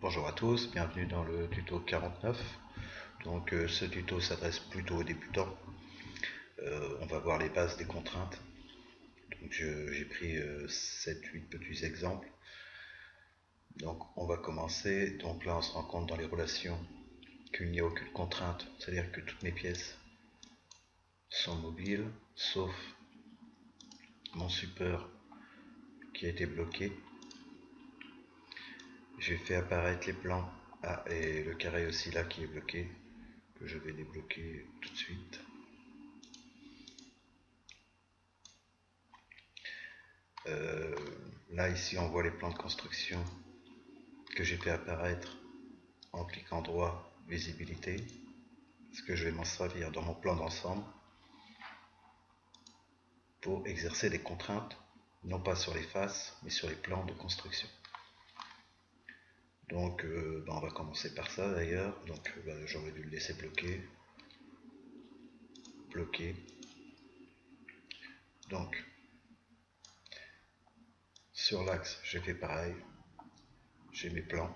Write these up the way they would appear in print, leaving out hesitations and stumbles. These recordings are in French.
Bonjour à tous, bienvenue dans le tuto 49. Ce tuto s'adresse plutôt aux débutants. On va voir les bases des contraintes. J'ai pris 7-8 petits exemples. Donc on va commencer. Donc là on se rend compte dans les relations qu'il n'y a aucune contrainte, c'est-à-dire que toutes mes pièces sont mobiles, sauf mon support qui a été bloqué. J'ai fait apparaître les plans et le carré aussi là qui est bloqué, que je vais débloquer tout de suite. Là ici on voit les plans de construction que j'ai fait apparaître en cliquant droit visibilité, parce que je vais m'en servir dans mon plan d'ensemble pour exercer des contraintes, non pas sur les faces, mais sur les plans de construction. On va commencer par ça d'ailleurs. J'aurais dû le laisser bloqué. Donc sur l'axe, j'ai fait pareil. J'ai mes plans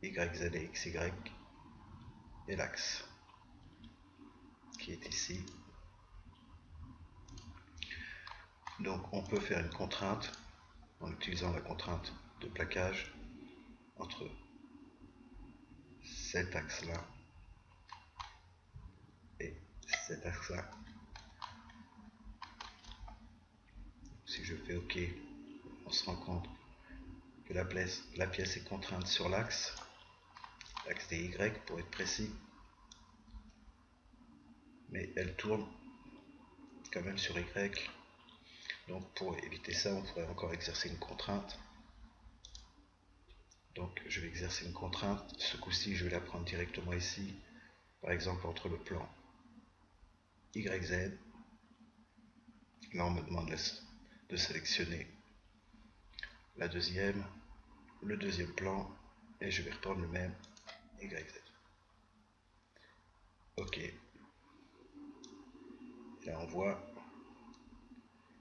Y, Z et XY et l'axe qui est ici. Donc on peut faire une contrainte en utilisant la contrainte de plaquage entre cet axe là et cet axe là. Si je fais OK, on se rend compte que la pièce est contrainte sur l'axe des Y pour être précis, mais elle tourne quand même sur Y. Donc pour éviter ça, on pourrait encore exercer une contrainte. Donc je vais exercer une contrainte. Ce coup-ci, je vais la prendre directement ici, par exemple entre le plan YZ. Là, on me demande de sélectionner le deuxième plan, et je vais reprendre le même YZ. OK. Là, on voit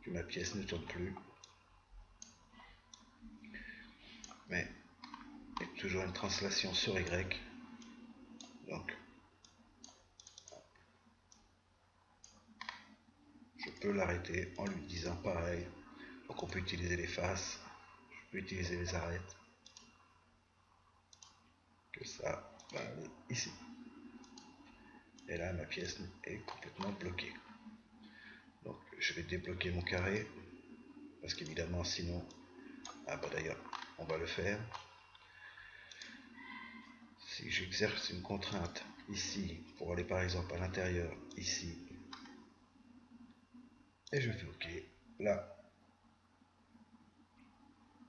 que ma pièce ne tourne plus, mais il y a toujours une translation sur Y. Donc, je peux l'arrêter en lui disant pareil. Donc, on peut utiliser les faces, je peux utiliser les arêtes. Que ça va aller ici. Et là, ma pièce est complètement bloquée. Donc, je vais débloquer mon carré, parce qu'évidemment, sinon, d'ailleurs, on va le faire. Si j'exerce une contrainte ici, pour aller par exemple à l'intérieur, ici, et je fais OK, là,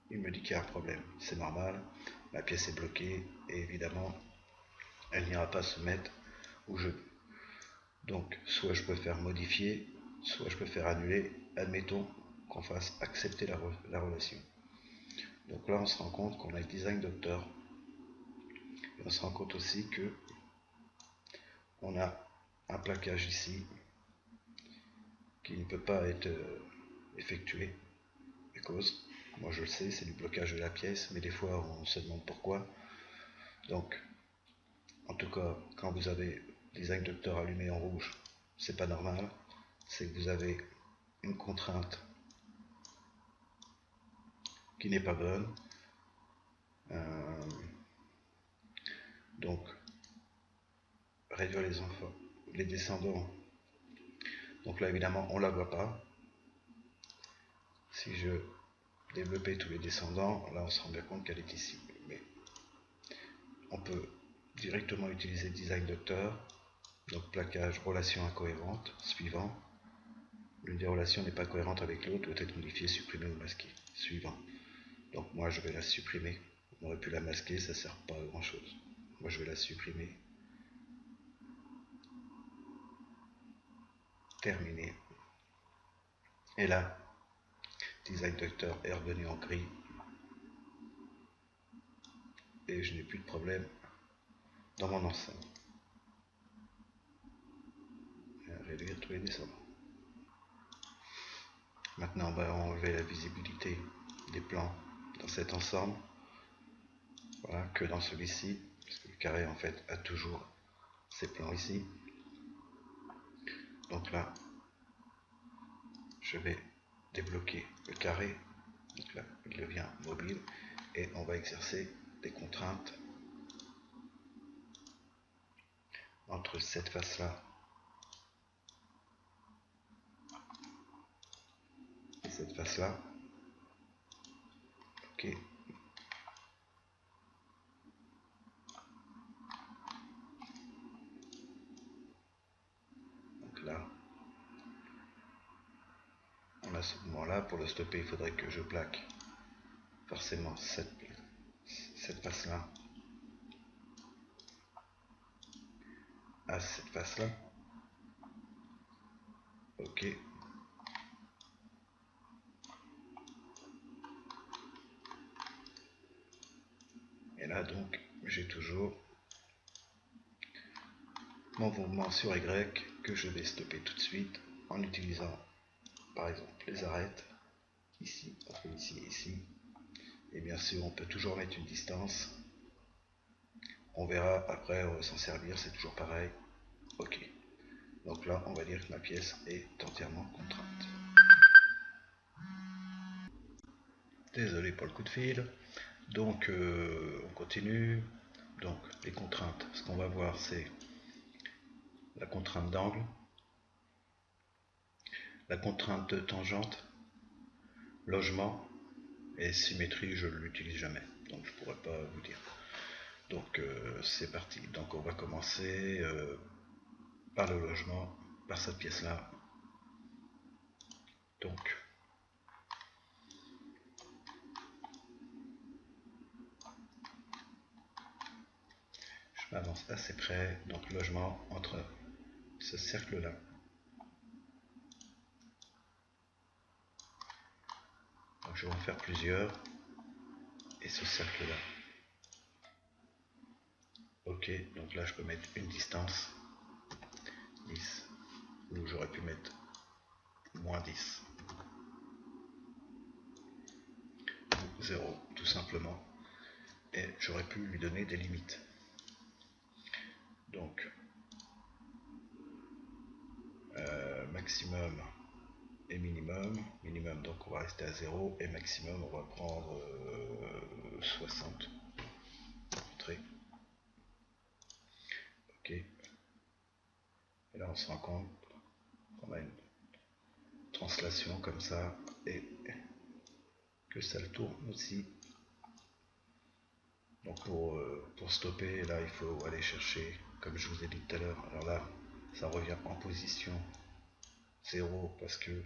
il me dit qu'il y a un problème. C'est normal, ma pièce est bloquée, et évidemment, elle n'ira pas se mettre où je veux. Donc, soit je peux faire modifier, soit je peux faire annuler. Admettons qu'on fasse accepter la relation. Donc là, on se rend compte qu'on a le Design Doctor. Et on se rend compte aussi que on a un plaquage ici qui ne peut pas être effectué à cause, moi je le sais, c'est du blocage de la pièce, mais des fois on se demande pourquoi. Donc, en tout cas, quand vous avez Design Doctor allumé en rouge, c'est pas normal, c'est que vous avez une contrainte qui n'est pas bonne. Donc, réduire les enfants, les descendants. Donc là, évidemment, on la voit pas. Si je développais tous les descendants, là, on se rend bien compte qu'elle est ici. Mais on peut directement utiliser Design Doctor. Donc, plaquage, relation incohérente, suivant. L'une des relations n'est pas cohérente avec l'autre, doit être modifiée, supprimée ou masquée. Suivant. Donc, moi, je vais la supprimer. On aurait pu la masquer, ça ne sert pas à grand chose. Moi, je vais la supprimer. Terminé. Et là, Design Doctor est revenu en gris. Et je n'ai plus de problème dans mon ensemble. Réduire tous les descendants. Maintenant, on va enlever la visibilité des plans dans cet ensemble. Voilà, là que dans celui-ci, parce que le carré en fait a toujours ses plans ici. Donc là, je vais débloquer le carré, donc là il devient mobile, et on va exercer des contraintes entre cette face là et cette face là. Ok. Donc là, on a ce moment là, pour le stopper il faudrait que je plaque forcément cette face là à cette face là. Ok. Et là donc j'ai toujours mon mouvement sur Y que je vais stopper tout de suite en utilisant par exemple les arêtes ici, entre ici et ici. Et bien sûr on peut toujours mettre une distance, on verra après s'en servir, c'est toujours pareil. Ok, donc là on va dire que ma pièce est entièrement contrainte. Désolé pour le coup de fil. Donc on continue. Donc les contraintes, ce qu'on va voir c'est la contrainte d'angle, la contrainte de tangente, logement, et symétrie je ne l'utilise jamais, donc je pourrais pas vous dire. Donc c'est parti. Donc on va commencer par le logement, par cette pièce là. Donc je m'avance assez près, donc logement entre ce cercle là. Donc je vais en faire plusieurs et ce cercle là. Ok, donc là je peux mettre une distance 10, ou j'aurais pu mettre moins 10, 0 tout simplement, et j'aurais pu lui donner des limites. Donc maximum et minimum, donc on va rester à 0, et maximum on va prendre 60 entrées. Ok, et là on se rend compte qu'on a une translation comme ça et que ça le tourne aussi. Donc pour stopper, là il faut aller chercher, comme je vous ai dit tout à l'heure, alors là ça revient en position 0 parce que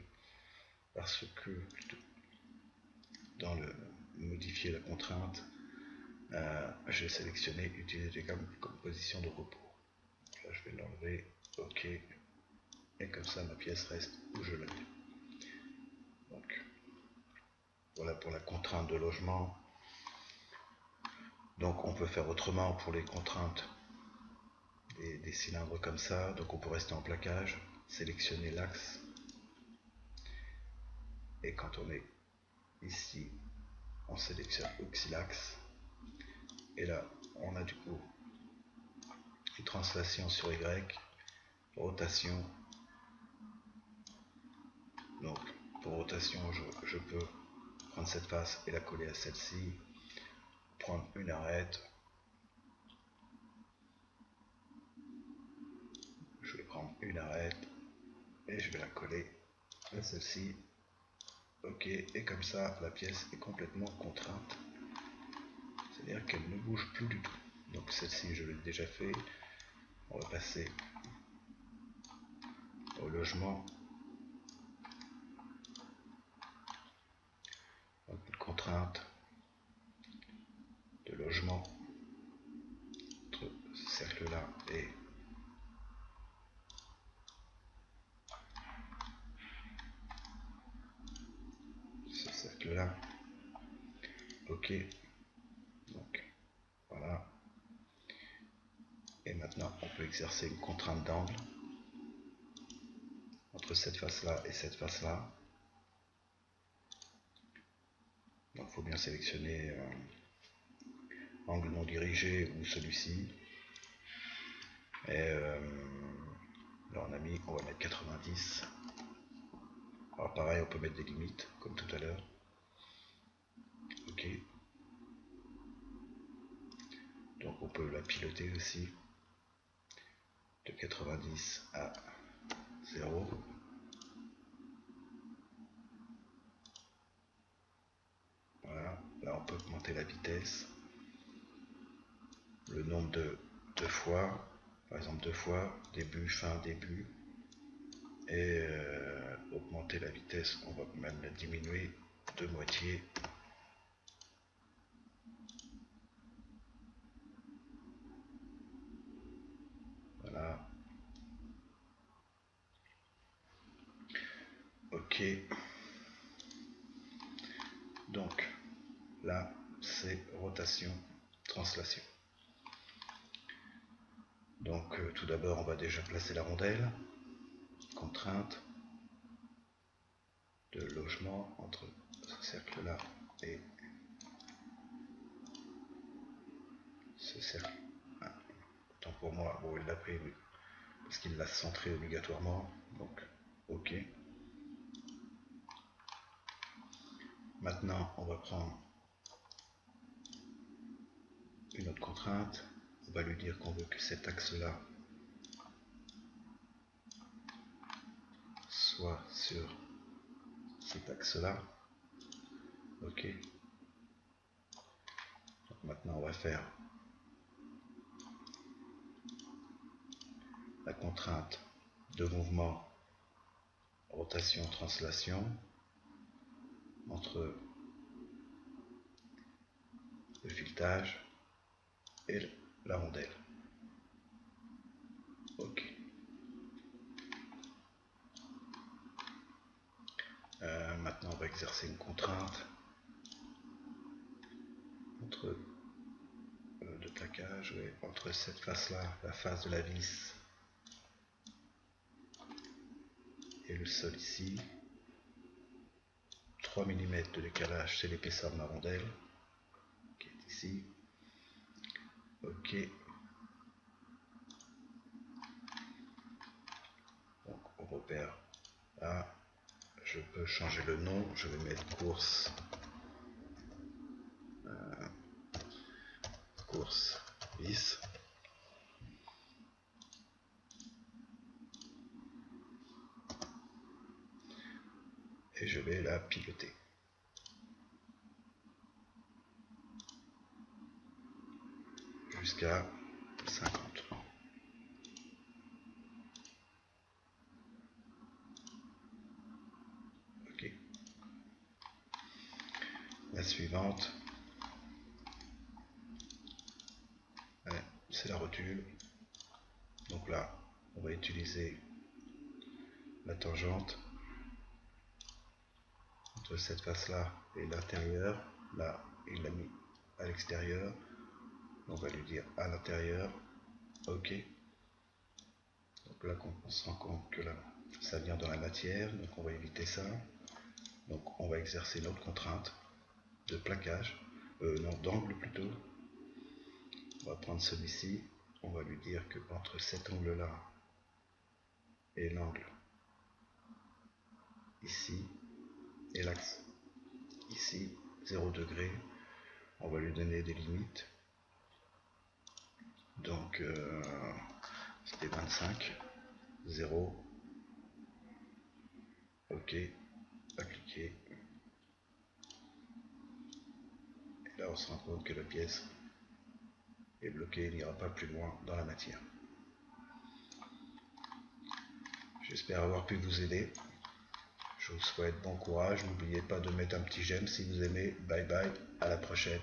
dans le modifier la contrainte, j'ai sélectionné utiliser comme position de repos. Là je vais l'enlever, ok, et comme ça ma pièce reste où je l'ai. Donc voilà pour la contrainte de logement. Donc on peut faire autrement pour les contraintes des cylindres comme ça. Donc on peut rester en plaquage, sélectionner l'axe, et quand on est ici on sélectionne auxylaxe, et là on a du coup une translation sur Y, rotation. Donc pour rotation je peux prendre cette face et la coller à celle-ci, prendre une arête, je vais prendre une arête et je vais la coller à celle-ci. Ok, et comme ça la pièce est complètement contrainte, c'est à dire qu'elle ne bouge plus du tout. Donc celle-ci je l'ai déjà fait. On va passer au logement. Donc une contrainte de logement entre ce cercle là et ce cercle là. Ok, donc voilà. Et maintenant on peut exercer une contrainte d'angle entre cette face là et cette face là. Donc il faut bien sélectionner angle non dirigé ou celui-ci. Et là on va mettre 90. Alors pareil, on peut mettre des limites, comme tout à l'heure. Ok. Donc on peut la piloter aussi. De 90 à 0. Voilà. Là on peut augmenter la vitesse. Le nombre de fois. Par exemple 2 fois, début, fin, début. Et augmenter la vitesse, on va même la diminuer de moitié. Voilà. Ok. Donc là, c'est rotation, translation. Donc tout d'abord, on va déjà placer la rondelle. Contrainte de logement entre ce cercle-là et ce cercle. Ah, autant pour moi, bon, il l'a pris parce qu'il l'a centré obligatoirement. Donc, ok. Maintenant, on va prendre une autre contrainte. On va lui dire qu'on veut que cet axe-là soit sur cet axe-là. Ok. Donc maintenant, on va faire la contrainte de mouvement, rotation, translation entre le filetage et la rondelle. Ok. Maintenant, on va exercer une contrainte entre de plaquage, ouais, entre cette face-là, la face de la vis, et le sol ici. 3 mm de décalage, c'est l'épaisseur de ma rondelle qui est ici. Ok. Donc on repère là. Je peux changer le nom, je vais mettre course vis. Et je vais la piloter. Jusqu'à 50. Ok. La suivante, c'est la rotule. Donc là, on va utiliser la tangente entre cette face-là et l'intérieur. Là, il l'a mis à l'extérieur. On va lui dire à l'intérieur. Ok. Donc là, on se rend compte que là, ça vient dans la matière. Donc on va éviter ça. Donc on va exercer notre contrainte de plaquage. Non, d'angle plutôt. On va prendre celui-ci. On va lui dire que entre cet angle-là et l'angle ici et l'axe ici, 0 degré, on va lui donner des limites. Donc c'était 25, 0, ok, appliquer. Et là on se rend compte que la pièce est bloquée, il n'ira pas plus loin dans la matière. J'espère avoir pu vous aider. Je vous souhaite bon courage. N'oubliez pas de mettre un petit j'aime si vous aimez. Bye bye, à la prochaine.